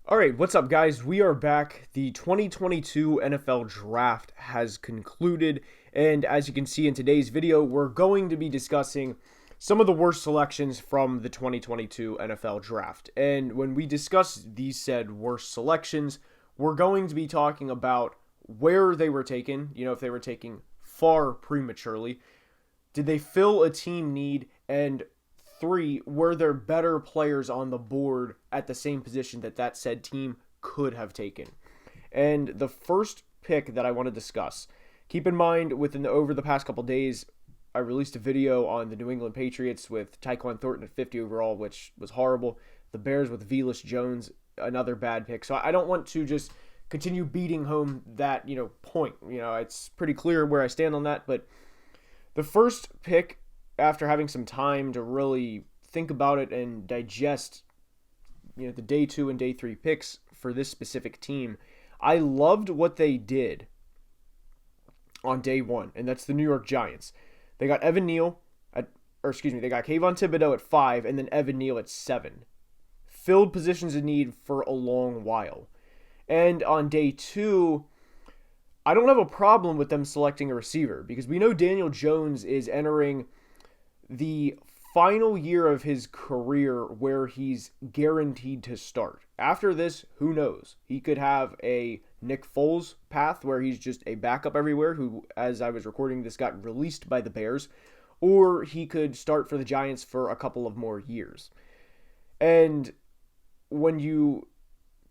All right, what's up, guys? We are back. The 2022 NFL Draft has concluded, and as you can see in today's video, we're going to be discussing some of the worst selections from the 2022 NFL Draft. And when we discuss these said worst selections, we're going to be talking about where they were taken, if they were taken far prematurely. Did they fill a team need? And three, were there better players on the board at the same position that said team could have taken? And the first pick that I want to discuss, keep in mind over the past couple days, I released a video on the New England Patriots with Tyquan Thornton at 50 overall, which was horrible. The Bears with Velus Jones, another bad pick. So I don't want to just continue beating home that, point. It's pretty clear where I stand on that. But the first pick, after having some time to really think about it and digest, the day 2 and day 3 picks for this specific team, I loved what they did on day 1, and that's the New York Giants. They got Evan Neal they got Kayvon Thibodeau at 5, and then Evan Neal at 7. Filled positions in need for a long while. And on day 2, I don't have a problem with them selecting a receiver, because we know Daniel Jones is entering the final year of his career where he's guaranteed to start. After this, who knows? He could have a Nick Foles path where he's just a backup everywhere, who, as I was recording this, got released by the Bears, or he could start for the Giants for a couple of more years. And when you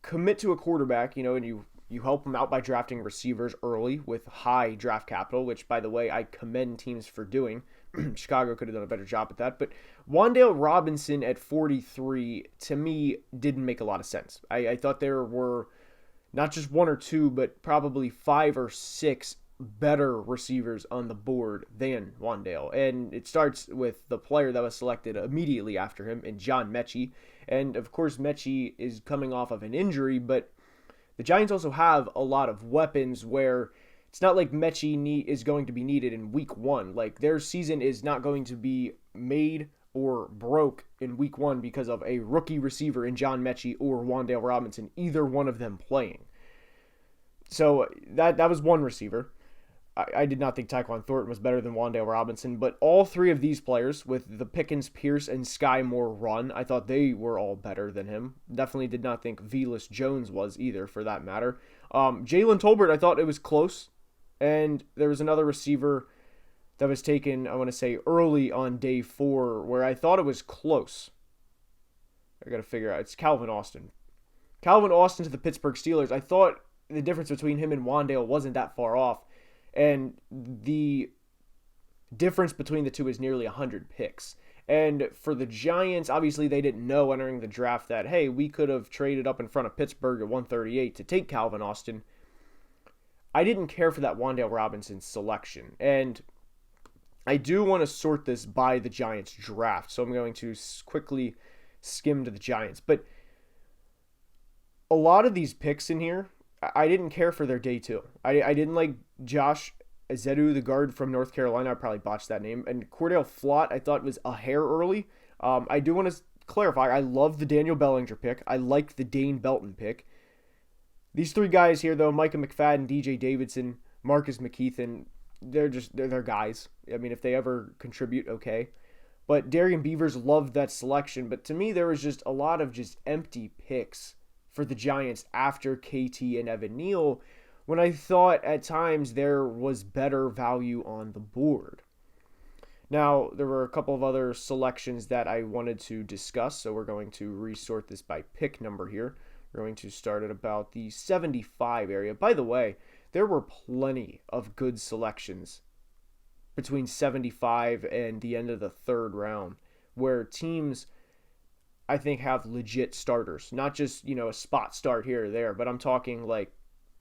commit to a quarterback, and you help him out by drafting receivers early with high draft capital, which, by the way, I commend teams for doing. Chicago could have done a better job at that. But Wan'Dale Robinson at 43, to me, didn't make a lot of sense. I thought there were not just one or two, but probably 5 or 6 better receivers on the board than Wan'Dale. And it starts with the player that was selected immediately after him, in John Mechie. And, of course, Mechie is coming off of an injury, but the Giants also have a lot of weapons where it's not like Mechie is going to be needed in week 1. Like, their season is not going to be made or broke in week 1 because of a rookie receiver in John Mechie or Wan'Dale Robinson, either one of them playing. So that was one receiver. I did not think Tyquan Thornton was better than Wan'Dale Robinson, but all 3 of these players, with the Pickens, Pierce, and Sky Moore run, I thought they were all better than him. Definitely did not think Velus Jones was either, for that matter. Jalen Tolbert, I thought it was close. And there was another receiver that was taken, I want to say, early on day 4, where I thought it was close. I got to figure out. It's Calvin Austin. Calvin Austin to the Pittsburgh Steelers. I thought the difference between him and Wan'Dale wasn't that far off. And the difference between the two is nearly 100 picks. And for the Giants, obviously they didn't know entering the draft that, hey, we could have traded up in front of Pittsburgh at 138 to take Calvin Austin. I didn't care for that Wan'Dale Robinson selection. And I do want to sort this by the Giants draft, so I'm going to quickly skim to the Giants. But a lot of these picks in here, I didn't care for their day 2. I didn't like Josh Azedu, the guard from North Carolina. I probably botched that name. And Cordell Flott, I thought was a hair early. I do want to clarify, I love the Daniel Bellinger pick. I like the Dane Belton pick. These 3 guys here, though, Micah McFadden, DJ Davidson, Marcus McKeithen, they're guys. I mean, if they ever contribute, okay. But Darian Beavers loved that selection. But to me, there was just a lot of just empty picks for the Giants after KT and Evan Neal, when I thought at times there was better value on the board. Now, there were a couple of other selections that I wanted to discuss, so we're going to resort this by pick number here. We're going to start at about the 75 area. By the way, there were plenty of good selections between 75 and the end of the 3rd round, where teams, I think, have legit starters. Not just, a spot start here or there, but I'm talking like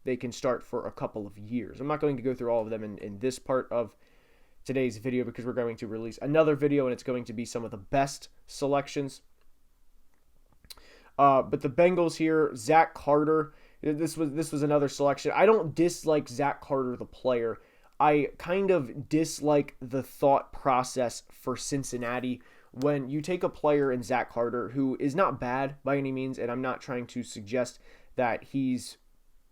they can start for a couple of years. I'm not going to go through all of them in this part of today's video, because we're going to release another video and it's going to be some of the best selections. But the Bengals here, Zach Carter, this was another selection. I don't dislike Zach Carter, the player. I kind of dislike the thought process for Cincinnati when you take a player in Zach Carter, who is not bad by any means, and I'm not trying to suggest that he's,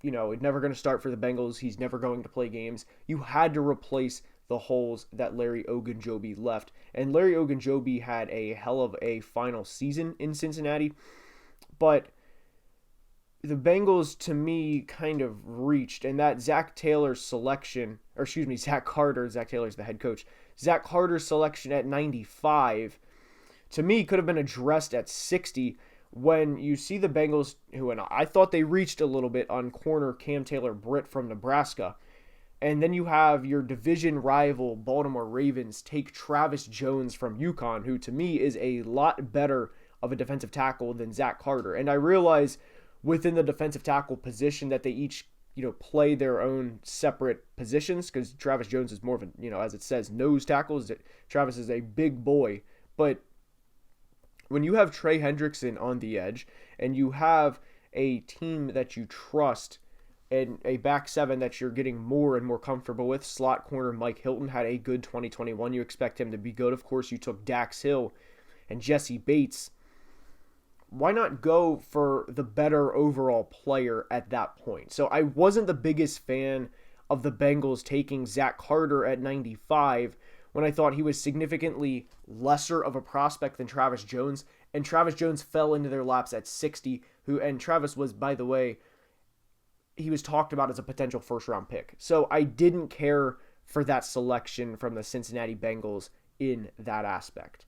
never going to start for the Bengals. He's never going to play games. You had to replace the holes that Larry Ogunjobi left. And Larry Ogunjobi had a hell of a final season in Cincinnati. But the Bengals, to me, kind of reached, and that Zach Taylor's selection, or excuse me, Zach Carter, Zach Taylor's the head coach, Zach Carter's selection at 95, to me, could have been addressed at 60 when you see the Bengals, who, and I thought they reached a little bit on corner Cam Taylor-Britt from Nebraska. And then you have your division rival Baltimore Ravens take Travis Jones from UConn, who to me is a lot better of a defensive tackle than Zach Carter. And I realize within the defensive tackle position that they each, play their own separate positions, because Travis Jones is more of a, as it says, nose tackles. Travis is a big boy. But when you have Trey Hendrickson on the edge and you have a team that you trust and a back seven that you're getting more and more comfortable with, slot corner Mike Hilton had a good 2021. You expect him to be good. Of course, you took Dax Hill and Jesse Bates. Why not go for the better overall player at that point? So I wasn't the biggest fan of the Bengals taking Zach Carter at 95 when I thought he was significantly lesser of a prospect than Travis Jones. And Travis Jones fell into their laps at 60, and Travis was, by the way, he was talked about as a potential first-round pick. So I didn't care for that selection from the Cincinnati Bengals in that aspect.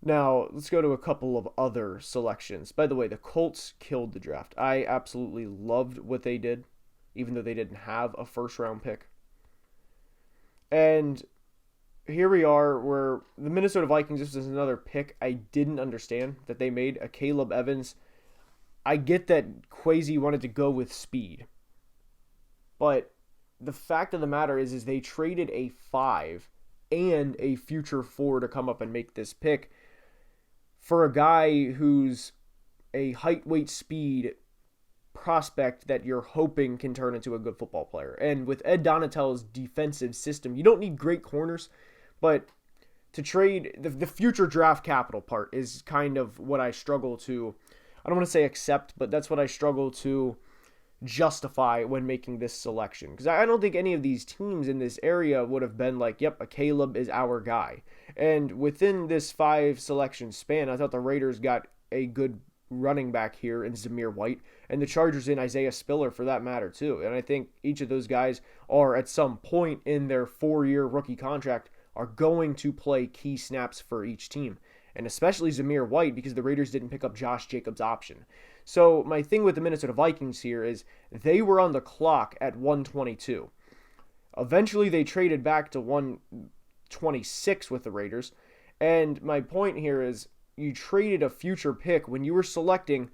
Now, let's go to a couple of other selections. By the way, the Colts killed the draft. I absolutely loved what they did, even though they didn't have a first-round pick. And here we are, where the Minnesota Vikings, this is another pick I didn't understand that they made, a Caleb Evans. I get that Kwesi wanted to go with speed, but the fact of the matter is they traded a 5 and a future 4 to come up and make this pick for a guy who's a height, weight, speed prospect that you're hoping can turn into a good football player. And with Ed Donatell's defensive system, you don't need great corners, but to trade the future draft capital part is kind of what I struggle to, I don't want to say accept, but that's what I struggle to justify when making this selection. Because I don't think any of these teams in this area would have been like, yep, a Caleb is our guy. And within this 5 selection span, I thought the Raiders got a good running back here in Zamir White, and the Chargers in Isaiah Spiller for that matter too. And I think each of those guys are at some point in their 4-year rookie contract are going to play key snaps for each team. And especially Zamir White, because the Raiders didn't pick up Josh Jacobs' option. So my thing with the Minnesota Vikings here is they were on the clock at 122. Eventually they traded back to 126 with the Raiders. And my point here is you traded a future pick when you were selecting.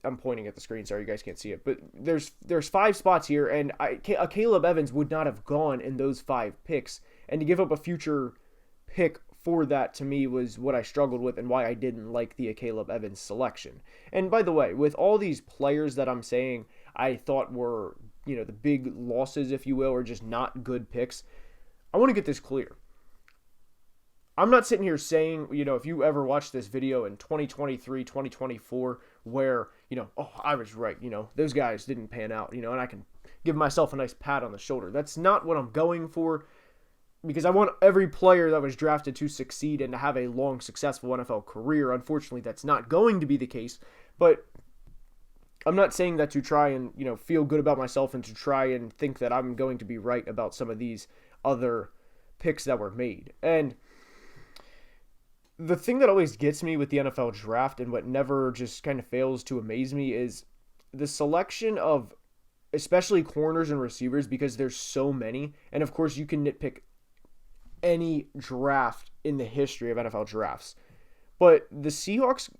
I'm pointing at the screen, sorry you guys can't see it. But there's 5 spots here, and a Caleb Evans would not have gone in those 5 picks. And to give up a future pick for that, to me, was what I struggled with and why I didn't like the Caleb Evans selection. And by the way, with all these players that I'm saying I thought were, the big losses, if you will, or just not good picks, I want to get this clear. I'm not sitting here saying, if you ever watched this video in 2023, 2024, where, I was right, those guys didn't pan out, and I can give myself a nice pat on the shoulder. That's not what I'm going for. Because I want every player that was drafted to succeed and to have a long, successful NFL career. Unfortunately, that's not going to be the case. But I'm not saying that to try and, feel good about myself and to try and think that I'm going to be right about some of these other picks that were made. And the thing that always gets me with the NFL draft and what never just kind of fails to amaze me is the selection of especially corners and receivers, because there's so many. And of course, you can nitpick any draft in the history of NFL drafts. But the Seahawks,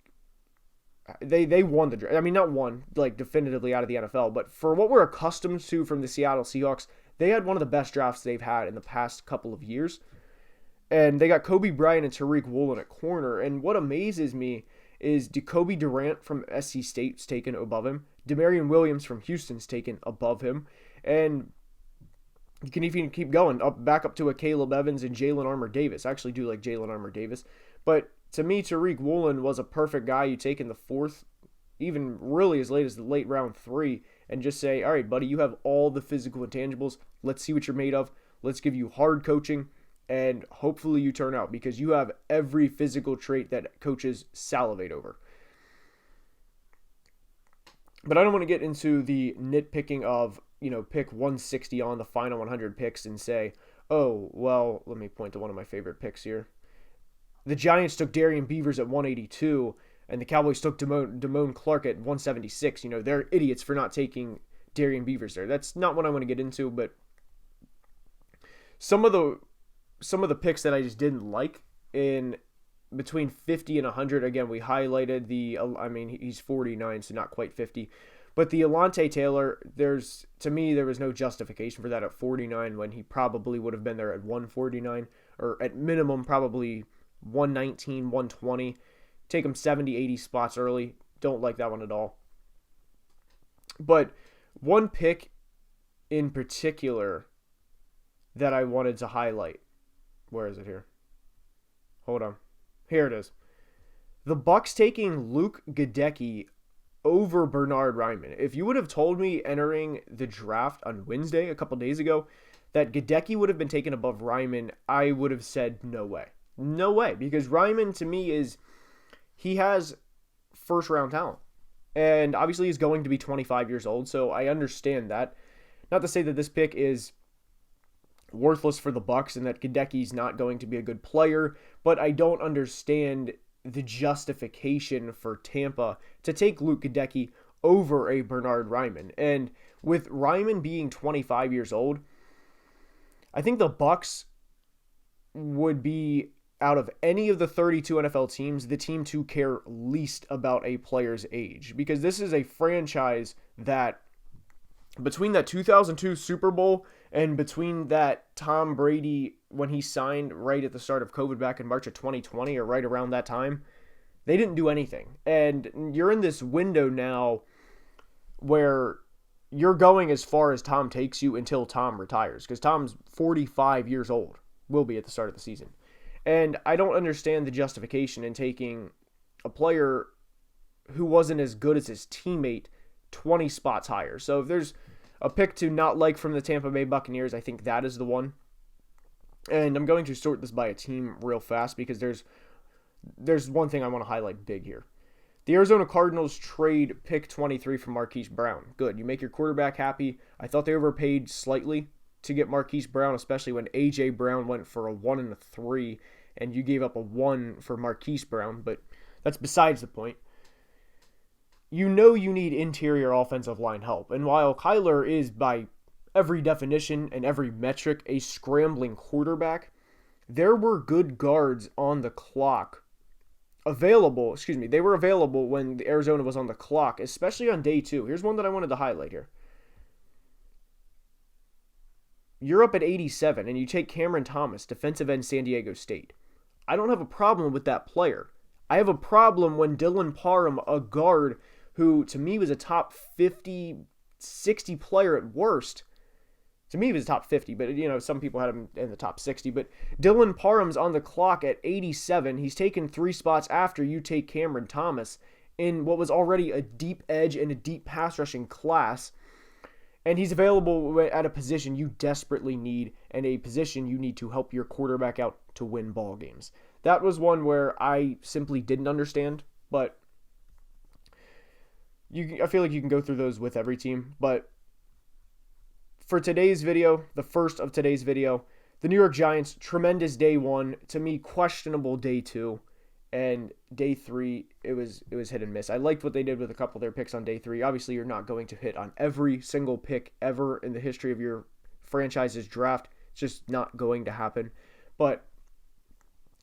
they won the draft. I mean, not won, definitively out of the NFL, but for what we're accustomed to from the Seattle Seahawks, they had one of the best drafts they've had in the past couple of years. And they got Kobe Bryant and Tariq Woolen at corner. And what amazes me is Jacoby Durant from SC State's taken above him. Demarion Williams from Houston's taken above him. And You can even keep going back up to a Caleb Evans and Jalen Armour Davis. I actually do like Jalen Armour Davis. But to me, Tariq Woolen was a perfect guy you take in the fourth, even really as late as the late round 3, and just say, all right, buddy, you have all the physical intangibles. Let's see what you're made of. Let's give you hard coaching, and hopefully you turn out, because you have every physical trait that coaches salivate over. But I don't want to get into the nitpicking of, pick 160 on the final 100 picks and say, oh, well, let me point to one of my favorite picks here. The Giants took Darian Beavers at 182, and the Cowboys took Damone Clark at 176. They're idiots for not taking Darian Beavers there. That's not what I want to get into, but some of the picks that I just didn't like in between 50 and 100. Again, we highlighted he's 49, so not quite 50. But the Alontae Taylor, to me, there was no justification for that at 49 when he probably would have been there at 149, or at minimum probably 119, 120. Take him 70, 80 spots early. Don't like that one at all. But one pick in particular that I wanted to highlight. Where is it here? Hold on. Here it is. The Bucs taking Luke Goedeke over Bernhard Raimann. If you would have told me entering the draft on Wednesday, a couple days ago, that Goedeke would have been taken above Raimann, I would have said no way. No way. Because Raimann, to me, he has first-round talent. And obviously he's going to be 25 years old, so I understand that. Not to say that this pick is worthless for the Bucs and that Goedeke's not going to be a good player, but I don't understand the justification for Tampa to take Luke Goedeke over a Bernhard Raimann. And with Raimann being 25 years old, I think the Bucs would be, out of any of the 32 NFL teams, the team to care least about a player's age. Because this is a franchise that, between that 2002 Super Bowl and between that Tom Brady, when he signed right at the start of COVID back in March of 2020, or right around that time, they didn't do anything. And you're in this window now where you're going as far as Tom takes you until Tom retires. Because Tom's 45 years old, will be at the start of the season. And I don't understand the justification in taking a player who wasn't as good as his teammate 20 spots higher. So if there's a pick to not like from the Tampa Bay Buccaneers, I think that is the one. And I'm going to sort this by a team real fast, because there's one thing I want to highlight big here. The Arizona Cardinals trade pick 23 from Marquise Brown. Good. You make your quarterback happy. I thought they overpaid slightly to get Marquise Brown, especially when A.J. Brown went for a 1 and a 3, and you gave up a 1 for Marquise Brown, but that's besides the point. You need interior offensive line help, and while Kyler is, by every definition and every metric, a scrambling quarterback, there were good guards on the clock available. They were available when Arizona was on the clock, especially on day 2. Here's one that I wanted to highlight here. You're up at 87, and you take Cameron Thomas, defensive end, San Diego State. I don't have a problem with that player. I have a problem when Dylan Parham, a guard who to me was a top 50, 60 player at worst. To me, he was top 50, but some people had him in the top 60. But Dylan Parham's on the clock at 87. He's taken 3 spots after you take Cameron Thomas in what was already a deep edge and a deep pass rushing class. And he's available at a position you desperately need, and a position you need to help your quarterback out to win ball games. That was one where I simply didn't understand, but I feel like you can go through those with every team. But for today's video, the first of today's video, the New York Giants, tremendous day 1. To me, questionable day 2. And day 3, it was hit and miss. I liked what they did with a couple of their picks on day 3. Obviously, you're not going to hit on every single pick ever in the history of your franchise's draft. It's just not going to happen. But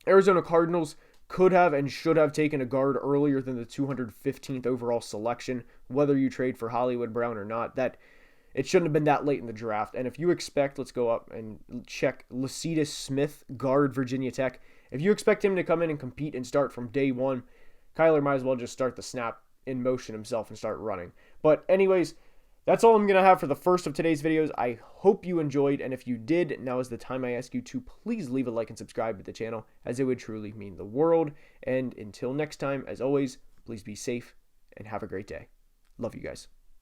Arizona Cardinals could have and should have taken a guard earlier than the 215th overall selection, whether you trade for Hollywood Brown or not. That it shouldn't have been that late in the draft. And if you expect, let's go up and check Lecitus Smith, guard, Virginia Tech. If you expect him to come in and compete and start from day 1, Kyler might as well just start the snap in motion himself and start running. But anyways, That's all I'm going to have for the first of today's videos. I hope you enjoyed, and if you did, now is the time I ask you to please leave a like and subscribe to the channel, as it would truly mean the world. And until next time, as always, please be safe and have a great day. Love you guys.